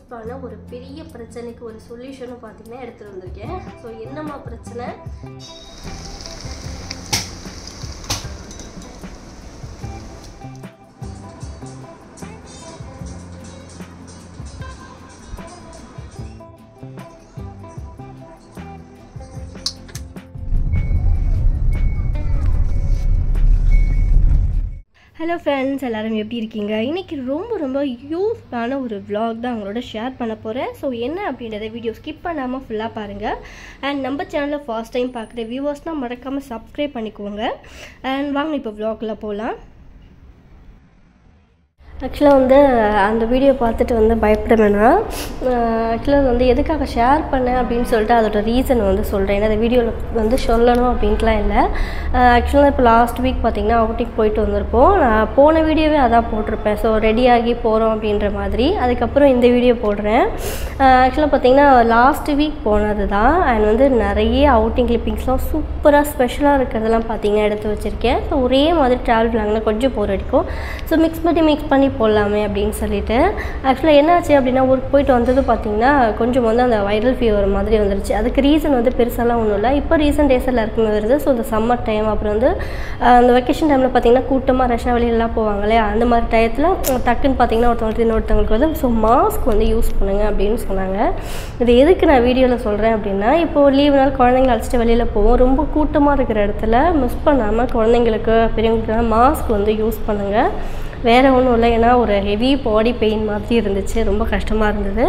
யூஸ்ஃபுல்லான ஒரு பெரிய பிரச்சனைக்கு ஒரு சொல்யூஷனும் பார்த்தீங்கன்னா எடுத்துகிட்டு வந்திருக்கேன். ஸோ என்னம்மா பிரச்சனை? ஹலோ ஃப்ரெண்ட்ஸ், எல்லோரும் எப்படி இருக்கீங்க? இன்றைக்கி ரொம்ப யூஸ்ஃபுல்லான ஒரு vlog தான் உங்களோட ஷேர் பண்ண போகிறேன். ஸோ என்ன அப்படின்றத வீடியோ ஸ்கிப் பண்ணாமல் ஃபுல்லாக பாருங்கள். அண்ட் நம்ம சேனலில் ஃபர்ஸ்ட் டைம் பார்க்குற வியூவர்ஸ்னால் மறக்காமல் சப்ஸ்கிரைப் பண்ணிக்கோங்க. அண்ட் வாங்க இப்போ vlogல போகலாம். ஆக்சுவலாக வந்து அந்த வீடியோ பார்த்துட்டு வந்து பயப்பட வேணாம். ஆக்சுவலாக வந்து எதுக்காக ஷேர் பண்ணேன் அப்படின்னு சொல்லிட்டு அதோட ரீசன் வந்து சொல்கிறேன். ஏன்னா அந்த வீடியோவில் வந்து சொல்லணும் அப்படின்ட்டுலாம் இல்லை. ஆக்சுவலாக இப்போ லாஸ்ட் வீக் பார்த்திங்கன்னா அவுட்டிங் போயிட்டு வந்திருப்போம். நான் போன வீடியோவே அதான் போட்டிருப்பேன். ஸோ ரெடியாகி போகிறோம் அப்படின்ற மாதிரி. அதுக்கப்புறம் இந்த வீடியோ போடுறேன். ஆக்சுவலாக பார்த்திங்கன்னா லாஸ்ட் வீக் போனது தான். அண்ட் வந்து நிறைய அவுட்டிங் கிளிப்பிங்ஸ்லாம் சூப்பராக ஸ்பெஷலாக இருக்கிறதெல்லாம் பார்த்திங்கன்னா எடுத்து வச்சுருக்கேன். ஸோ ஒரே மாதிரி ட்ராவல் பண்ணாங்கன்னா கொஞ்சம் போர் அடிக்கும். ஸோ மிக்ஸ் பண்ணி போடலாமே அப்படின்னு சொல்லிட்டு ஆக்சுவலாக என்னாச்சு அப்படின்னா ஊருக்கு போயிட்டு வந்தது பார்த்திங்கன்னா கொஞ்சம் வந்து அந்த வைரல் ஃபீவர் மாதிரி வந்துருச்சு. அதுக்கு ரீசன் வந்து பெருசாலாம் ஒன்றும் இல்லை. இப்போ ரீசன்ட் டேஸில் இருக்குமே வருது. ஸோ இந்த சம்மர் டைம் அப்புறம் வந்து அந்த வெக்கேஷன் டைமில் பார்த்திங்கன்னா கூட்டமாக ரஷ்யா வெளியெல்லாம் போவாங்களே, அந்த மாதிரி டயத்தில் டக்குன்னு பார்த்திங்கன்னா ஒருத்தவங்களுக்கு வந்து ஸோ மாஸ்க் வந்து யூஸ் பண்ணுங்க அப்படின்னு சொன்னாங்க. இது எதுக்கு நான் வீடியோவில் சொல்கிறேன் அப்படின்னா, இப்போது லீவ் நாள் குழந்தைங்களை அழைச்சிட்டு வெளியில் போவோம். ரொம்ப கூட்டமாக இருக்கிற இடத்துல மிஸ் பண்ணாமல் குழந்தைங்களுக்கு பெரியவங்களுக்கு மாஸ்க் வந்து யூஸ் பண்ணுங்கள். வேறு ஒன்றும் இல்லை. ஏன்னா ஒரு ஹெவி பாடி பெயின் மாதிரி இருந்துச்சு. ரொம்ப கஷ்டமாக இருந்தது.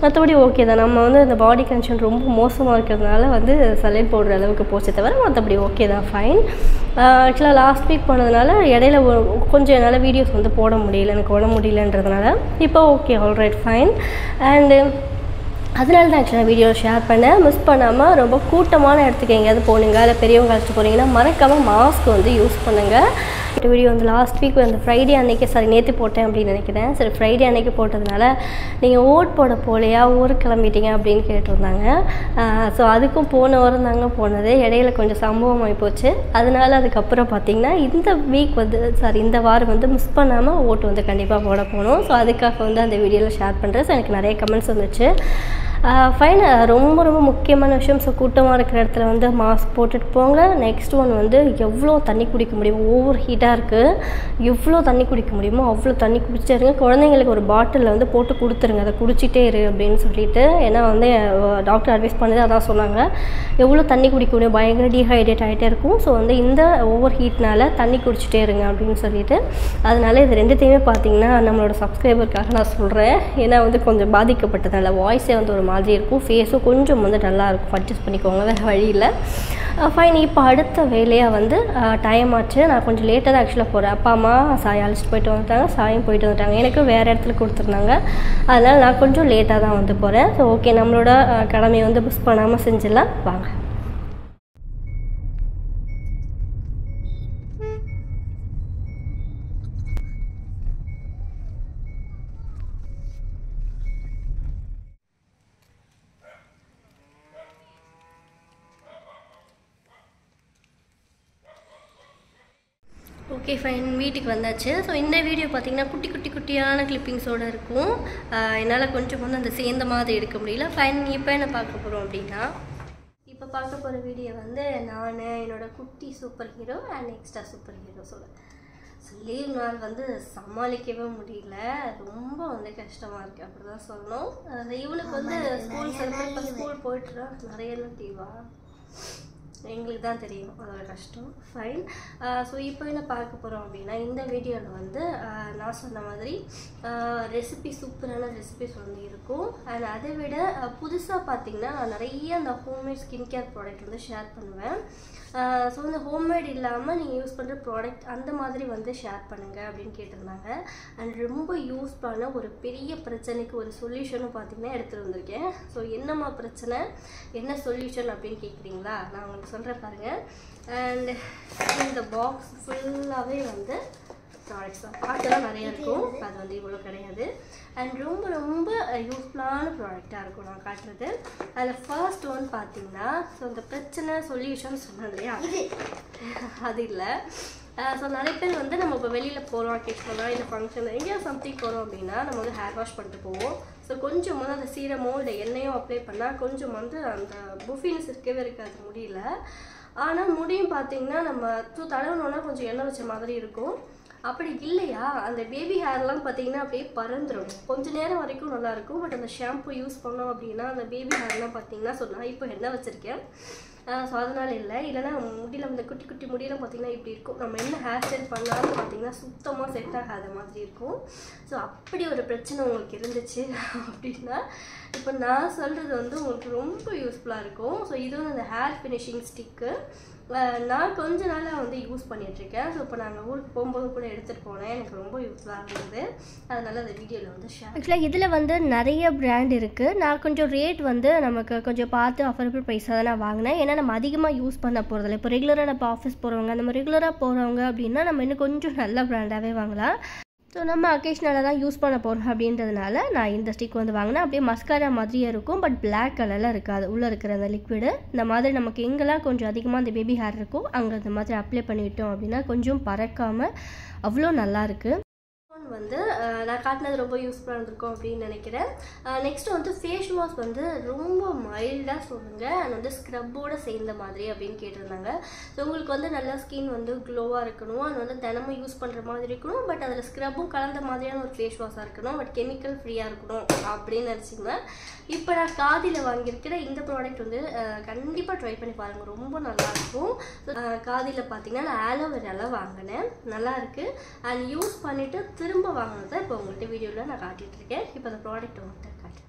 மற்றபடி ஓகே தான். நம்ம வந்து இந்த பாடி கண்டிஷன் ரொம்ப மோசமாக இருக்கிறதுனால வந்து சலைன் போடுற அளவுக்கு போச்சே தவிர மற்றபடி ஓகே தான், ஃபைன். ஆக்சுவலாக லாஸ்ட் வீக் போனதுனால இடையில கொஞ்சம் என்னால் வீடியோஸ் வந்து போட முடியல, எனக்கு உடம்பு முடியலன்றதுனால. இப்போ ஓகே, ஆல்ரைட், ஃபைன். அண்டு அதனால தான் ஆக்சுவலாக வீடியோ ஷேர் பண்ணேன். மிஸ் பண்ணாமல் ரொம்ப கூட்டமான இடத்துக்கு எங்கேயாவது போனீங்க இல்லை பெரியவங்க அழைச்சிட்டு போனீங்கன்னா மறக்காமல் மாஸ்க் வந்து யூஸ் பண்ணுங்கள். வீடியோ வந்து லாஸ்ட் வீக் வந்து ஃப்ரைடே அன்றைக்கி நேற்று போட்டேன் அப்படின்னு நினைக்கிறேன். சரி, ஃப்ரைடே அன்றைக்கி போட்டதுனால நீங்கள் ஓட் போட போலையா, ஊருக்கு கிளம்பிட்டீங்க அப்படின்னு கேட்டிருந்தாங்க. ஸோ அதுக்கும் போன வாரம் தாங்க போனது. இடையில கொஞ்சம் சம்பவம் ஆகி போச்சு. அதனால அதுக்கப்புறம் பார்த்திங்கன்னா இந்த வாரம் வந்து மிஸ் பண்ணாமல் ஓட்டு வந்து கண்டிப்பாக போட போகணும். ஸோ அதுக்காக வந்து அந்த வீடியோவில் ஷேர் பண்ணுறேன். ஸோ எனக்கு நிறைய கமெண்ட்ஸ் வந்துச்சு. ஃபைன். ரொம்ப முக்கியமான விஷயம். ஸோ கூட்டமாக இருக்கிற இடத்துல வந்து மாஸ்க் போட்டுட்டு போங்க. நெக்ஸ்ட் ஒன் வந்து எவ்வளோ தண்ணி குடிக்க முடியுமோ, ஓவர் ஹீட்டாக இருக்குது, எவ்வளோ தண்ணி குடிக்க முடியுமோ அவ்வளோ தண்ணி குடிச்சிருங்க. குழந்தைங்களுக்கு ஒரு பாட்டிலில் வந்து போட்டு கொடுத்துருங்க, அதை குடிச்சிட்டே இரு அப்படின்னு சொல்லிட்டு. ஏன்னா வந்து டாக்டர் அட்வைஸ் பண்ணது அதான் சொன்னாங்க. எவ்வளோ தண்ணி குடிக்க முடியும், பயங்கர டீஹைட்ரேட் ஆகிட்டே இருக்கும். ஸோ வந்து இந்த ஓவர் ஹீட்னால் தண்ணி குடிச்சிட்டே இருங்க அப்படின்னு சொல்லிட்டு. அதனால இது ரெண்டுத்தையுமே பார்த்திங்கன்னா நம்மளோட சப்ஸ்கிரைபருக்காக நான் சொல்கிறேன். ஏன்னா வந்து கொஞ்சம் பாதிக்கப்பட்டதால் வாய்ஸே வந்து ஒரு மாதிரி இருக்கும், ஃபேஸும் கொஞ்சம் வந்து நல்லா இருக்கும். அட்ஜஸ்ட் பண்ணிக்கோங்க, வேறு வழியில். ஃபைன். இப்போ அடுத்த வேலையாக வந்து டைம் ஆச்சு. நான் கொஞ்சம் லேட்டாக தான் ஆக்சுவலாக போகிறேன். அப்பா அம்மா சாய் அழைச்சிட்டு போயிட்டு வந்துட்டாங்க, சாயும் போயிட்டு வந்துட்டாங்க. எனக்கு வேறு இடத்துல கொடுத்துருந்தாங்க. அதனால் நான் கொஞ்சம் லேட்டாக தான் வந்து போகிறேன். ஸோ ஓகே, நம்மளோட கடமையை வந்து மிஸ் பண்ணாமல் செஞ்சிடலாம், வாங்க. Okay, fine. வீட்டுக்கு வந்தாச்சு. ஸோ இந்த வீடியோ பார்த்திங்கன்னா குட்டியான கிளிப்பிங்ஸோடு இருக்கும். என்னால் கொஞ்சம் வந்து அந்த சேர்ந்த மாதிரி எடுக்க முடியல. ஃபைன். இப்போ என்ன பார்க்க போகிறோம் அப்படின்னா, இப்போ பார்க்க போகிற வீடியோ வந்து நான் என்னோடய குட்டி super hero and extra super hero சொல்லுவேன். லீவ் நாள் வந்து சமாளிக்கவே முடியல. ரொம்ப வந்து கஷ்டமாக இருக்குது, அப்படி தான் சொல்லணும். இவனுக்கு வந்து ஸ்கூல் போய்ட்டுறா நிறைய லீவா எங்களுக்கு தான் தெரியும் அதோட கஷ்டம். ஃபைன். ஸோ இப்போ என்ன பார்க்க போகிறோம் அப்படின்னா, இந்த வீடியோவில் வந்து நான் சொன்ன மாதிரி சூப்பரான ரெசிபிஸ் வந்து இருக்கும். அண்ட் அதை விட புதுசாக பார்த்திங்கன்னா நிறைய அந்த ஹோம்மேட் ஸ்கின் கேர் ப்ராடக்ட் வந்து ஷேர் பண்ணுவேன். ஸோ இந்த ஹோம்மேட் இல்லாமல் நீங்கள் யூஸ் பண்ணுற ப்ராடக்ட் அந்த மாதிரி வந்து ஷேர் பண்ணுங்கள் அப்படின்னு கேட்டிருந்தாங்க. அண்ட் ரொம்ப யூஸ்ஃபுல்லான ஒரு பெரிய பிரச்சனைக்கு ஒரு சொல்யூஷனும் பார்த்திங்கன்னா எடுத்துகிட்டு வந்திருக்கேன். ஸோ என்னம்மா பிரச்சனை, என்ன சொல்யூஷன் அப்படின்னு கேட்குறீங்களா? நான் உங்களுக்கு சொல்கிறேன் பாருங்கள். அண்ட் இந்த பாக்ஸ் ஃபுல்லாகவே வந்து ப்ராடக்ட்ஸ் தான். பார்க்கலாம் நிறையா இருக்கும், அது வந்து இவ்வளோ கிடையாது. அண்ட் ரொம்ப யூஸ்ஃபுல்லான ப்ராடக்டாக இருக்கும் நான் காட்டுறது. அதில் ஃபர்ஸ்ட் ஒன் பார்த்தீங்கன்னா, ஸோ இந்த பிரச்சனை சொல்யூஷன் சொன்னேன் இல்லையா, அது இல்லை. ஸோ நிறைய பேர் வந்து நம்ம இப்போ வெளியில் போகிறோம் அக்கேஷனலாக இல்லை ஃபங்க்ஷன் எங்கேயா சம்திங் போகிறோம் அப்படின்னா நம்ம வந்து ஹேர் வாஷ் பண்ணிட்டு போவோம். ஸோ கொஞ்சம் வந்து அந்த சீரமோ இல்லை எண்ணெயோ அப்ளை பண்ணால் கொஞ்சம் வந்து அந்த புஃபினஸ் இருக்கவே இருக்காது முடியல. ஆனால் முடியும் பார்த்திங்கன்னா நம்ம தடவுனோன்னா கொஞ்சம் எண்ணெய் வச்ச மாதிரி இருக்கும். அப்படி இல்லையா அந்த பேபி ஹேர்லாம் பார்த்திங்கன்னா அப்படியே பறந்துடும். கொஞ்சம் நேரம் வரைக்கும் நல்லாயிருக்கும். பட் அந்த ஷாம்பு யூஸ் பண்ணோம் அப்படின்னா அந்த பேபி ஹேர்லாம் பார்த்திங்கன்னா சொன்னால் இப்போ எண்ணெய் வச்சுருக்கேன். ஸோ அதனால் இல்லைன்னா முடியல இந்த குட்டி குட்டி முடியெல்லாம் பார்த்திங்கன்னா இப்படி இருக்கும். நம்ம என்ன ஹேர் ஸ்டைல் பண்ணாலும் பார்த்திங்கன்னா சுத்தமாக செட் ஆகாத மாதிரி இருக்கும். ஸோ அப்படி ஒரு பிரச்சனை உங்களுக்கு இருந்துச்சு அப்படின்னா இப்போ நான் சொல்கிறது வந்து உங்களுக்கு ரொம்ப யூஸ்ஃபுல்லாக இருக்கும். ஸோ இது வந்து அந்த ஹேர் ஃபினிஷிங் ஸ்டிக்கு நான் கொஞ்ச நாளாக வந்து யூஸ் பண்ணிகிட்ருக்கேன். ஸோ இப்போ நாங்கள் ஊருக்கு போகும்போது கூட எடுத்துகிட்டு போனேன். எனக்கு ரொம்ப யூஸ்ஃபுல்லாக இருந்தது. அதனால் அந்த வீடியோவில் வந்து ஷேர். ஆக்சுவலாக இதில் வந்து நிறைய பிராண்ட் இருக்குது. நான் கொஞ்சம் ரேட் வந்து நமக்கு கொஞ்சம் பார்த்து அஃபோர்டபுள் ப்ரைஸாக தான் நான் வாங்கினேன். ஏன்னா நம்ம அதிகமாக யூஸ் பண்ண போகிறதில்ல. இப்போ ரெகுலராக நம்ம ஆஃபீஸ் போகிறவங்க நம்ம ரெகுலராக போகிறவங்க அப்படின்னா நம்ம இன்னும் கொஞ்சம் நல்ல பிராண்டாகவே வாங்கலாம். ஸோ நம்ம அக்கேஷனலாக தான் யூஸ் பண்ண போகிறோம் அப்படின்றதுனால நான் இந்த ஸ்டிக் வந்து வாங்கினேன். அப்படியே மஸ்காரா மாதிரியே இருக்கும். பட் பிளாக் கலரில் இருக்காது. உள்ளே இருக்கிற அந்த லிக்விடு இந்த மாதிரி நமக்கு எங்கெல்லாம் கொஞ்சம் அதிகமாக அந்த பேபி ஹேர் இருக்கும் அங்கே இந்த மாதிரி அப்ளை பண்ணிவிட்டோம் அப்படின்னா கொஞ்சம் பறக்காமல் அவ்வளோ நல்லாயிருக்கு. வந்து நான் காட்டினது ரொம்ப யூஸ்ஃபுல்லாக இருந்திருக்கும் அப்படின்னு நினைக்கிறேன். நெக்ஸ்ட் வந்து ஃபேஸ் வாஷ் வந்து ரொம்ப மைல்டாக சொல்லுங்கள் அண்ட் வந்து ஸ்க்ரப்போடு சேர்ந்த மாதிரி அப்படின்னு கேட்டிருந்தாங்க. ஸோ உங்களுக்கு வந்து நல்லா ஸ்கின் வந்து க்ளோவாக இருக்கணும். அது வந்து தினமும் யூஸ் பண்ணுற மாதிரி இருக்கணும். பட் அதில் ஸ்க்ரப்பும் கலந்த மாதிரியான ஒரு ஃபேஸ் வாஷாக இருக்கணும். பட் கெமிக்கல் ஃப்ரீயாக இருக்கணும் அப்படின்னு நினச்சிங்கன்னா இப்போ நான் காதியில் வாங்கியிருக்கிற இந்த ப்ராடக்ட் வந்து கண்டிப்பாக ட்ரை பண்ணி பாருங்கள். ரொம்ப நல்லாயிருக்கும். காதியில் பார்த்தீங்கன்னா நான் ஆலோவேராவில் வாங்கினேன். நல்லாயிருக்கு. அண்ட் யூஸ் பண்ணிவிட்டு திரும்ப வாங்கினதை இப்போ உங்கள்கிட்ட வீடியோவில் நான் காட்டிகிட்டு இருக்கேன். இப்போ அந்த ப்ராடக்ட் உங்கள்கிட்ட காட்டுறேன்.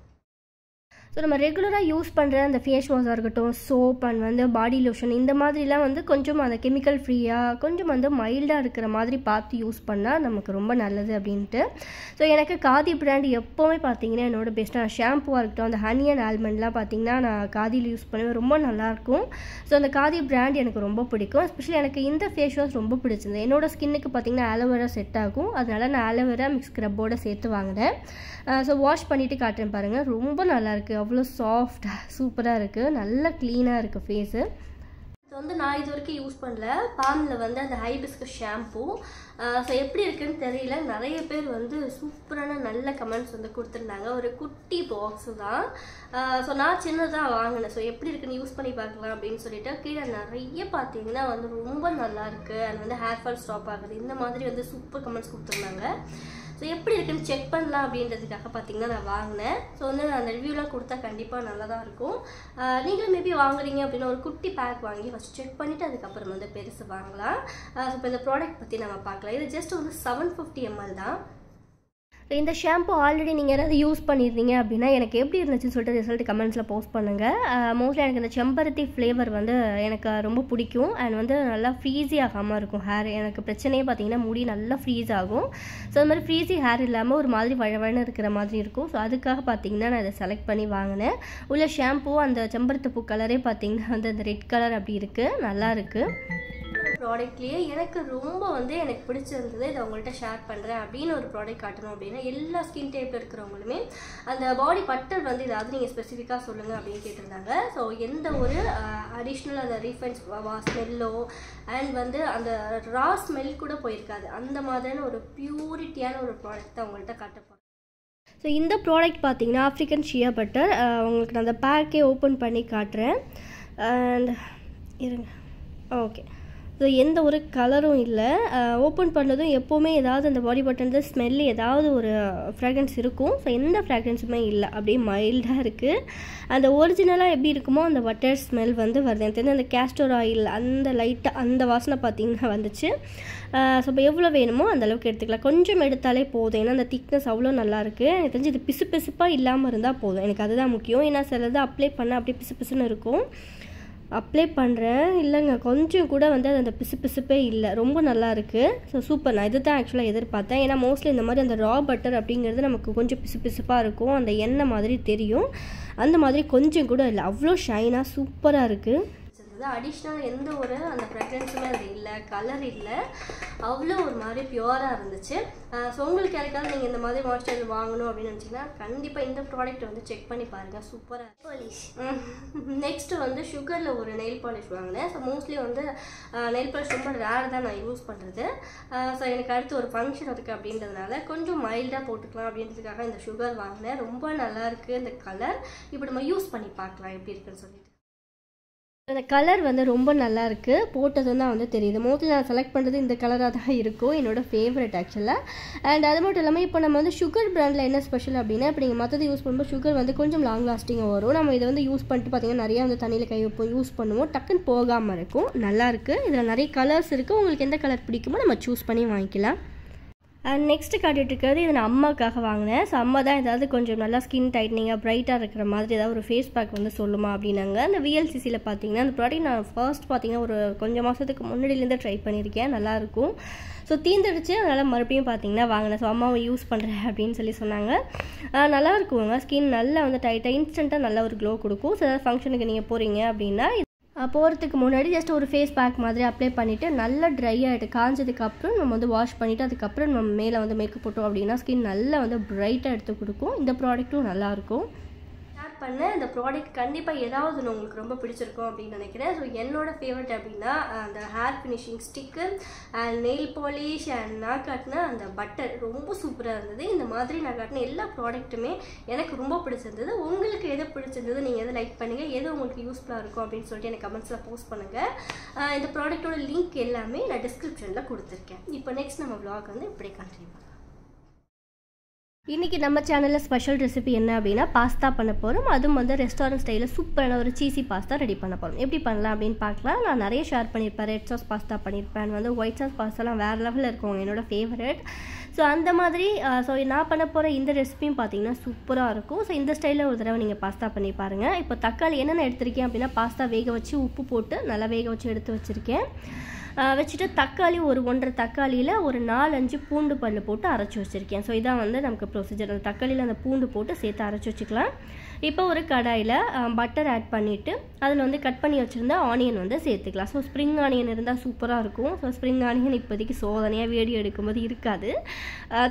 ஸோ நம்ம ரெகுலராக யூஸ் பண்ணுற அந்த ஃபேஸ் வாஷாக இருக்கட்டும், சோப் அண்ட் வந்து பாடி லோஷன் இந்த மாதிரிலாம் வந்து கொஞ்சம் அந்த கெமிக்கல் ஃப்ரீயாக கொஞ்சம் வந்து மைல்டாக இருக்கிற மாதிரி பார்த்து யூஸ் பண்ணால் நமக்கு ரொம்ப நல்லது அப்படின்ட்டு. ஸோ எனக்கு காதி பிராண்ட் எப்போவுமே பார்த்தீங்கன்னா என்னோட பெஸ்ட்டாக ஷாம்புவாக இருக்கட்டும் அந்த ஹனி அண்ட் ஆல்மண்ட்லாம் பார்த்தீங்கன்னா நான் காதியில் யூஸ் பண்ணுவேன். ரொம்ப நல்லாயிருக்கும். ஸோ அந்த காதி பிராண்ட் எனக்கு ரொம்ப பிடிக்கும். எஸ்பெஷலி எனக்கு இந்த ஃபேஸ் வாஷ் ரொம்ப பிடிச்சிருந்தது. என்னோடய ஸ்கின்னுக்கு பார்த்தீங்கன்னா ஆலோவேரா செட் ஆகும். அதனால் நான் ஆலோவேரா மிக்ஸ் ஸ்க்ரப்போடு சேர்த்து வாங்கினேன். ஸோ வாஷ் பண்ணிவிட்டு காட்டுறேன் பாருங்கள். ரொம்ப நல்லாயிருக்கு. அவ்வளோ சாஃப்டாக சூப்பராக இருக்குது. நல்லா க்ளீனாக இருக்குது ஃபேஸு. இது வந்து நான் இது வரைக்கும் யூஸ் பண்ணல. பாமில் வந்து அந்த ஹைபிஸ்கஸ் ஷாம்பு. ஸோ எப்படி இருக்குன்னு தெரியல. நிறைய பேர் வந்து சூப்பரான நல்ல கமெண்ட்ஸ் வந்து கொடுத்துருந்தாங்க. ஒரு குட்டி பாக்ஸு தான். ஸோ நான் சின்னதாக வாங்கினேன். ஸோ எப்படி இருக்குன்னு யூஸ் பண்ணி பார்க்கலாம் அப்படின்னு சொல்லிட்டு கீழே நிறைய பார்த்தீங்கன்னா வந்து ரொம்ப நல்லாயிருக்கு. அது வந்து ஹேர் ஃபால் ஸ்டாப் ஆகுது இந்த மாதிரி வந்து சூப்பர் கமெண்ட்ஸ் கொடுத்துருந்தாங்க. ஸோ எப்படி இருக்குன்னு செக் பண்ணலாம் அப்படின்றதுக்காக பார்த்தீங்கன்னா நான் வாங்கினேன். ஸோ வந்து அந்த ரிவ்யூலாம் கொடுத்தா கண்டிப்பாக நல்லா தான் இருக்கும். நீங்களும் மேபி வாங்குறீங்க அப்படின்னா ஒரு குட்டி பேக் வாங்கி ஃபஸ்ட் செக் பண்ணிவிட்டு அதுக்கப்புறம் வந்து பெருசு வாங்கலாம். ஸோ இப்போ இந்த ப்ராடக்ட் பற்றி நம்ம பார்க்கலாம். இது ஜஸ்ட் வந்து 750 ml தான். இந்த ஷாம்பு ஆல்ரெடி நீங்கள் யாராவது யூஸ் பண்ணியிருந்தீங்க அப்படின்னா எனக்கு எப்படி இருந்துச்சுன்னு சொல்லிட்டு ரிசல்ட் கமெண்ட்ஸில் போஸ்ட் பண்ணுங்கள். மோஸ்ட்லி எனக்கு இந்த செம்பருத்தி ஃப்ளேவர் வந்து எனக்கு ரொம்ப பிடிக்கும். அண்ட் வந்து நல்லா ஃப்ரீஸி ஆகாமல் இருக்கும் ஹேர். எனக்கு பிரச்சனையே பார்த்தீங்கன்னா முடி நல்லா ஃப்ரீஸ் ஆகும். ஸோ அது மாதிரி ஃப்ரீஸி ஹேர் இல்லாமல் ஒரு மாதிரி வழவழன்னு இருக்கிற மாதிரி இருக்கும். ஸோ அதுக்காக பார்த்தீங்கன்னா நான் இதை செலக்ட் பண்ணி வாங்கினேன். உள்ள ஷாம்பு அந்த செம்பருத்தி பூ கலரே பார்த்தீங்கன்னா வந்து அந்த ரெட் கலர் அப்படி இருக்குது. நல்லா இருக்குது. ப்ராடக்ட்லேயே எனக்கு ரொம்ப வந்து எனக்கு பிடிச்சிருந்தது. இதை உங்கள்கிட்ட ஷேர் பண்ணுறேன் அப்படின்னு ஒரு ப்ராடக்ட் காட்டணும் அப்படின்னா எல்லா ஸ்கின் டைப்பில் இருக்கிறவங்களுமே அந்த பாடி பட்டர் வந்து ஏதாவது நீங்கள் ஸ்பெசிஃபிக்காக சொல்லுங்கள் அப்படின்னு கேட்டிருந்தாங்க. ஸோ எந்த ஒரு அடிஷ்னல் அந்த ரீஃபைன்ஸ் ஸ்மெல்லோ அண்ட் வந்து அந்த ரா ஸ்மெல் கூட போயிருக்காது. அந்த மாதிரியான ஒரு பியூரிட்டியான ஒரு ப்ராடக்ட் தான் உங்கள்கிட்ட காட்ட போகிறேன். ஸோ இந்த ப்ராடக்ட் பார்த்தீங்கன்னா ஆஃப்ரிக்கன் ஷியா பட்டர். உங்களுக்கு நான் அந்த பேக்கே ஓப்பன் பண்ணி காட்டுறேன். அண்ட் இருங்க. ஓகே. ஸோ எந்த ஒரு கலரும் இல்லை. ஓப்பன் பண்ணதும் எப்போவுமே ஏதாவது அந்த பாடி பட்டன் ஸ்மெல்லு ஏதாவது ஒரு ஃப்ராக்ரன்ஸ் இருக்கும். ஸோ எந்த ஃப்ராக்ரன்ஸுமே இல்லை. அப்படியே மைல்டாக இருக்குது. அந்த ஒரிஜினலாக எப்படி இருக்குமோ அந்த பட்டர் ஸ்மெல் வந்து வருது. எனக்கு தெரிஞ்சு அந்த கேஸ்டர் ஆயில் அந்த லைட்டாக அந்த வாசனை பார்த்திங்கன்னா வந்துச்சு. ஸோ இப்போ எவ்வளோ வேணுமோ அந்தளவுக்கு எடுத்துக்கலாம். கொஞ்சம் எடுத்தாலே போதும். ஏன்னா அந்த திக்னஸ் அவ்வளோ நல்லாயிருக்கு. எனக்கு தெரிஞ்சு இது பிசு பிசுப்பாக இல்லாமல் இருந்தால் போதும். எனக்கு அதுதான் முக்கியம். ஏன்னா சிலது அப்ளை பண்ண அப்படியே பிசு பிசுன்னு இருக்கும். அப்ளை பண்ணுறேன் இல்லைங்க கொஞ்சம் கூட வந்து அந்த பிசு பிசுப்பே இல்லை. ரொம்ப நல்லா இருக்குது. So super. நான் இது தான் ஆக்சுவலாக எதிர்பார்த்தேன். ஏன்னா மோஸ்ட்லி இந்த மாதிரி அந்த ரா பட்டர் அப்படிங்கிறது நமக்கு கொஞ்சம் பிசு பிசுப்பாக இருக்கும். அந்த எண்ணெய் மாதிரி தெரியும். அந்த மாதிரி கொஞ்சம் கூட இல்லை. அவ்வளோ ஷைனாக சூப்பராக இருக்குது. இருந்தது. அடிஷ்னல் எந்த ஒரு அந்த ஃப்ரெக்ரன்ஸுமே அது இல்லை, கலர் இல்லை, அவ்வளோ ஒரு மாதிரி பியூராக இருந்துச்சு. ஸோ உங்களுக்கு யாருக்காவது நீங்கள் இந்த மாதிரி மாய்ஸ்சரைசர் வாங்கணும் அப்படின்னு நினச்சிங்கன்னா கண்டிப்பாக இந்த ப்ராடக்ட் வந்து செக் பண்ணி பாருங்கள். சூப்பராக பாலிஷ். நெக்ஸ்ட்டு வந்து சுகரில் ஒரு நெயில் பாலிஷ் வாங்கினேன். ஸோ மோஸ்ட்லி வந்து நெயில் பாலிஷ் ரொம்ப ரேர் தான் நான் யூஸ் பண்ணுறது. ஸோ எனக்கு அடுத்து ஒரு ஃபங்க்ஷன் இருக்குது அப்படின்றதுனால கொஞ்சம் மைல்டாக போட்டுக்கலாம் அப்படின்றதுக்காக இந்த சுகர் வாங்கினேன். ரொம்ப நல்லாயிருக்கு இந்த கலர். இப்போ நம்ம யூஸ் பண்ணி பார்க்கலாம் எப்படி இருக்குன்னு சொல்லிட்டு. அந்த கலர் வந்து ரொம்ப நல்லாயிருக்கு, போட்டது தான் வந்து தெரியுது. மோஸ்ட்லி நான் செலக்ட் பண்ணுறது இந்த கலராக தான் இருக்கும், என்னோடய ஃபேவரட் ஆக்சுவலாக. அண்ட் அது மட்டும் இல்லாமல் இப்போ நம்ம வந்து சுகர் பிராண்டில் என்ன ஸ்பெஷல் அப்படின்னா, இப்போ நீங்கள் மற்றது யூஸ் பண்ணும்போது சுகர் வந்து கொஞ்சம் லாங் லாஸ்டிங்காக வரும். நம்ம இதை வந்து யூஸ் பண்ணிட்டு பார்த்திங்கன்னா நிறையா வந்து தண்ணியில் கை வைப்போம், யூஸ் பண்ணுவோம், டக்குன்னு போகாமல் இருக்கும். நல்லாயிருக்கு. இதில் நிறைய கலர்ஸ் இருக்குது. உங்களுக்கு எந்த கலர் பிடிக்குமோ நம்ம சூஸ் பண்ணி வாங்கிக்கலாம். அண்ட் நெக்ஸ்ட்டு காட்டிகிட்டு இருக்கிறது இது நான் அம்மாவுக்காக வாங்கினேன். ஸோ அம்மா தான் ஏதாவது கொஞ்சம் நல்லா ஸ்கின் டைட்னிங்காக ப்ரைட்டாக இருக்கிற மாதிரி ஏதாவது ஒரு ஃபேஸ் பேக் வந்து சொல்லுமா அப்படின்னாங்க. அந்த VLCCயில் பார்த்தீங்கன்னா அந்த ப்ராடக்ட் நான் ஃபர்ஸ்ட் பார்த்தீங்கன்னா ஒரு கொஞ்சம் மாதத்துக்கு முன்னாடியிலேருந்து ட்ரை பண்ணியிருக்கேன். நல்லாயிருக்கும். ஸோ தீர்ந்துடுச்சு, அதனால் மறுபடியும் பார்த்தீங்கன்னா வாங்கினேன். ஸோ அம்மாவை யூஸ் பண்ணுறேன் அப்படின்னு சொல்லி சொன்னாங்க. நல்லா இருக்குங்க, ஸ்கின் நல்லா வந்து டைட்டாக இன்ஸ்டண்ட்டாக நல்ல ஒரு க்ளோ கொடுக்கும். ஸோ ஏதாவது ஃபங்க்ஷனுக்கு நீங்கள் போகிறீங்க அப்படின்னா போகிறதுக்கு முன்னாடி ஜஸ்ட் ஒரு ஃபேஸ் பேக் மாதிரி அப்ளை பண்ணிவிட்டு நல்லா ட்ரை ஆகிட்டு காஞ்சதுக்கப்புறம் நம்ம வந்து வாஷ் பண்ணிவிட்டு அதுக்கப்புறம் நம்ம மேலே வந்து மேக்கப் போட்டோம் அப்படின்னா ஸ்கின் நல்லா வந்து ப்ரைட்டாக எடுத்து கொடுக்கும். இந்த ப்ராடக்ட்டும் நல்லாயிருக்கும். பண்ண இந்த ப்ராடக்ட் கண்டிப்பாக ஏதாவது உங்களுக்கு ரொம்ப பிடிச்சிருக்கும் அப்படின்னு நினைக்கிறேன். ஸோ என்னோட ஃபேவரட் அப்படின்னா அந்த hair finishing stick and nail polish and நான் காட்டின அந்த பட்டர் ரொம்ப சூப்பராக இருந்தது. இந்த மாதிரி நான் காட்டின எல்லா ப்ராடக்ட்டுமே எனக்கு ரொம்ப பிடிச்சிருந்தது. உங்களுக்கு எது பிடிச்சிருந்தது, நீங்கள் எதை லைக் பண்ணுங்கள், எது உங்களுக்கு யூஸ்ஃபுல்லாக இருக்கும் அப்படின்னு சொல்லிட்டு எனக்கு கமெண்ட்ஸில் போஸ்ட் பண்ணுங்கள். இந்த ப்ராடக்ட்டோட லிங்க் எல்லாமே நான் டிஸ்கிரிப்ஷனில் கொடுத்துருக்கேன். இப்போ நெக்ஸ்ட் நம்ம vlog வந்து இப்படி கண்டினியூ பண்ணலாம். இன்றைக்கி நம்ம சேனலில் ஸ்பெஷல் ரெசிபி என்ன அப்படின்னா பாஸ்தா பண்ண போகிறோம். அதுவும் வந்து ரெஸ்டாரண்ட் ஸ்டைலில் சூப்பரான ஒரு சீஸி பாஸ்தா ரெடி பண்ண போகிறோம். எப்படி பண்ணலாம் அப்படின்னு பார்க்கலாம். நான் நிறைய ஷேர் பண்ணியிருப்பேன். ரெட் சாஸ் பாஸ்தா பண்ணியிருப்பேன், வந்து ஒயிட் சாஸ் பாஸ்தாலாம் வேறு லெவலில் இருக்கும், என்னோடய ஃபேவரட். ஸோ அந்த மாதிரி நான் பண்ண போகிற இந்த ரெசிபியும் பார்த்தீங்கன்னா சூப்பராக இருக்கும். ஸோ இந்த ஸ்டைலில் ஒரு தடவை நீங்கள் பாஸ்தா பண்ணி பாருங்கள். இப்போ தக்காளி என்னென்ன எடுத்திருக்கேன் அப்படின்னா பாஸ்தா வேக வச்சு உப்பு போட்டு நல்லா வேக வச்சு எடுத்து வச்சுருக்கேன். வச்சுட்டு தக்காளி ஒரு 1.5 தக்காளியில் ஒரு 4-5 பூண்டு பல் போட்டு அரைச்சி வச்சுருக்கேன். ஸோ இதான் வந்து நமக்கு ப்ரொசீஜர். அந்த தக்காளியில் அந்த பூண்டு போட்டு சேர்த்து அரைச்சி வச்சுக்கலாம். இப்போ ஒரு கடாயில் பட்டர் ஆட் பண்ணிவிட்டு அதில் வந்து கட் பண்ணி வச்சுருந்தா ஆனியன் வந்து சேர்த்துக்கலாம். ஸோ ஸ்ப்ரிங் ஆனியன் இருந்தால் சூப்பராக இருக்கும். ஸோ ஸ்ப்ரிங் ஆனியன் இப்போதைக்கு சோதனையாக வீடியோ எடுக்கும்போது இருக்காது,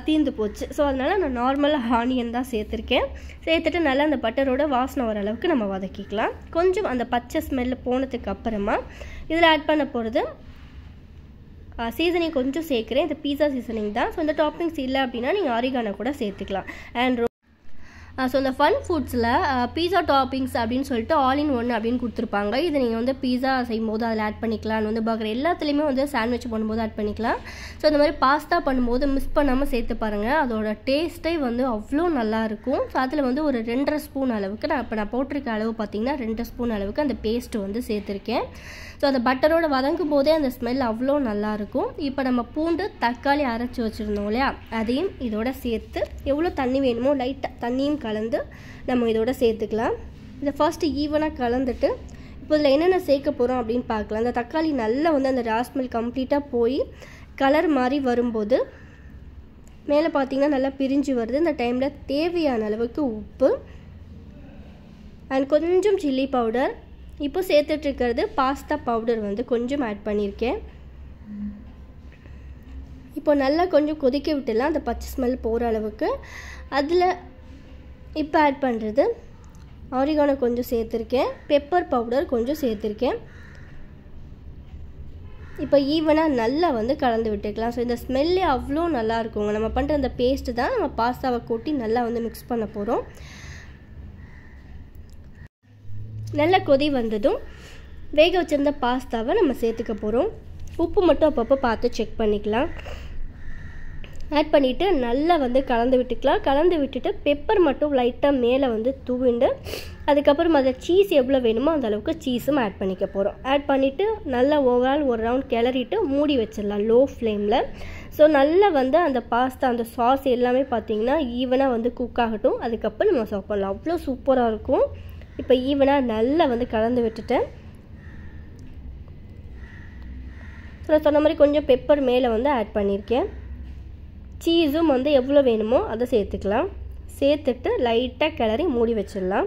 தீர்ந்து போச்சு. ஸோ அதனால் நான் நார்மலாக ஆனியன் தான் சேர்த்துருக்கேன். சேர்த்துட்டு நல்லா அந்த பட்டரோட வாசனை வர அளவுக்கு நம்ம வதக்கிக்கலாம். கொஞ்சம் அந்த பச்சை ஸ்மெல்லு போனதுக்கு அப்புறமா இதில் ஆட் பண்ண போகிறது சீசனிங் கொஞ்சம் சேர்க்குறேன். இது பீஸா சீசனிங் தான். ஸோ இந்த டாப்பிங்ஸ் இல்லை அப்படின்னா நீங்கள் ஆரிகானோ கூட சேர்த்துக்கலாம். அண்ட் ஸோ இந்த ஃபன் ஃபுட்ஸில் பீஸா டாப்பிங்ஸ் அப்படின்னு சொல்லிட்டு ஆல் இன் ஒன் அப்படின்னு கொடுத்துருப்பாங்க. இது நீங்கள் வந்து பீஸா செய்யும்போது அதில் ஆட் பண்ணிக்கலாம், வந்து பர்கர் எல்லாத்துலேயுமே வந்து சாண்ட்விச் பண்ணும்போது ஆட் பண்ணிக்கலாம். ஸோ இந்த மாதிரி பாஸ்தா பண்ணும்போது மிஸ் பண்ணாமல் சேர்த்து பாருங்கள், அதோட டேஸ்ட்டே வந்து அவ்வளோ நல்லாயிருக்கும். ஸோ அதில் வந்து ஒரு 2.5 ஸ்பூன் அளவுக்கு நான் போட்டிருக்க அளவு பார்த்திங்கன்னா 2 ஸ்பூன் அளவுக்கு அந்த பேஸ்ட்டு வந்து சேர்த்துருக்கேன். ஸோ அந்த பட்டரோட வதங்கும் போதே அந்த ஸ்மெல் அவ்வளோ நல்லாயிருக்கும். இப்போ நம்ம பூண்டு தக்காளி அரைச்சி வச்சுருந்தோம் இல்லையா, அதையும் இதோட சேர்த்து எவ்வளோ தண்ணி வேணுமோ லைட்டாக தண்ணியும் கலந்து நம்ம இதோட சேர்த்துக்கலாம். இதை ஃபர்ஸ்ட்டு ஈவனாக கலந்துட்டு இப்போ இதில் என்னென்ன சேர்க்க போகிறோம் அப்படின்னு பார்க்கலாம். அந்த தக்காளி நல்லா வந்து அந்த ராஸ்மெல் கம்ப்ளீட்டாக போய் கலர் மாதிரி வரும்போது மேலே பார்த்திங்கன்னா நல்லா பிரிஞ்சு வருது. இந்த டைமில் தேவையான அளவுக்கு உப்பு அண்ட் கொஞ்சம் சில்லி பவுடர், இப்போ சேர்த்துட்ருக்கிறது பாஸ்தா பவுடர் வந்து கொஞ்சம் ஆட் பண்ணியிருக்கேன். இப்போ நல்லா கொஞ்சம் கொதிக்க விட்டுலாம் அந்த பச்சை ஸ்மெல் போகிற அளவுக்கு. அதில் இப்போ ஆட் பண்ணுறது ஆரிகானோ கொஞ்சம் சேர்த்துருக்கேன், பெப்பர் பவுடர் கொஞ்சம் சேர்த்துருக்கேன். இப்போ ஈவனாக நல்லா வந்து கலந்து விட்டுக்கலாம். ஸோ இந்த ஸ்மெல்லே அவ்வளோ நல்லா இருக்குங்க. நம்ம பண்ணுற அந்த பேஸ்ட்டு தான் நம்ம பாஸ்தாவை கொட்டி நல்லா வந்து மிக்ஸ் பண்ண போகிறோம். நல்லா கொதி வந்ததும் வேக வச்சுருந்த பாஸ்தாவை நம்ம சேர்த்துக்க போகிறோம். உப்பு மட்டும் அப்பப்போ பார்த்து செக் பண்ணிக்கலாம். ஆட் பண்ணிவிட்டு நல்லா வந்து கலந்து விட்டுக்கலாம். கலந்து விட்டுட்டு பெப்பர் மட்டும் லைட்டாக மேலே வந்து தூவிண்டு அதுக்கப்புறம் அதில் சீஸ் எவ்வளோ வேணுமோ அந்த அளவுக்கு சீஸும் ஆட் பண்ணிக்க போகிறோம். ஆட் பண்ணிவிட்டு நல்லா ஓவரால் ஒரு ரவுண்ட் கிளறிட்டு மூடி வச்சிடலாம் லோ ஃப்ளேமில். ஸோ நல்லா வந்து அந்த பாஸ்தா அந்த சாஸ் எல்லாமே பார்த்திங்கன்னா ஈவனாக வந்து குக் ஆகட்டும். அதுக்கப்புறம் நம்ம சர்வ் பண்ணலாம். அவ்வளோ சூப்பராக இருக்கும். இப்போ ஈவனாக நல்லா வந்து கலந்து விட்டுட்டேன். ஸோ நான் சொன்ன மாதிரி கொஞ்சம் பெப்பர் மேலே வந்து ஆட் பண்ணியிருக்கேன். சீஸும் வந்து எவ்வளோ வேணுமோ அதை சேர்த்துக்கலாம். சேர்த்துட்டு லைட்டாக கிளறி மூடி வச்சிடலாம்.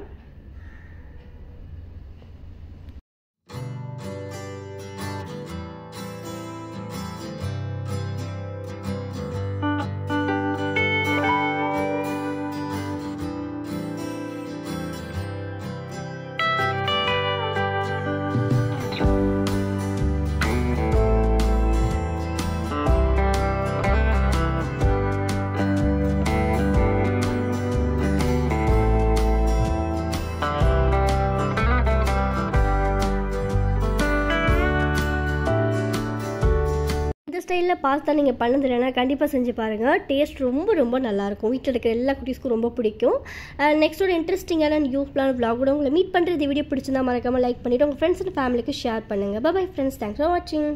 ஸ்டைலில் பாஸ்தா நீங்கள் பண்ணது இல்லைன்னா கண்டிப்பாக செஞ்சு பாருங்கள். டேஸ்ட் ரொம்ப ரொம்ப நல்லாயிருக்கும். வீட்டில் இருக்கிற எல்லா குட்டீஸ்க்கும் ரொம்ப பிடிக்கும். நெக்ஸ்ட் ஒரு இன்ட்ரெஸ்டிங்கான யூஸ்ஃபுல்லான vlog-ஓட உங்களை மீட் பண்ணுறது. வீடியோ பிடிச்சிருந்தா மறக்காமல் லைக் பண்ணிவிட்டு உங்கள் ஃப்ரெண்ட்ஸ் அண்ட் ஃபேமிலிக்கு ஷேர் பண்ணுங்கள். பை ஃப்ரெண்ட்ஸ், தேங்க்ஸ் ஃபார் வாட்சிங்.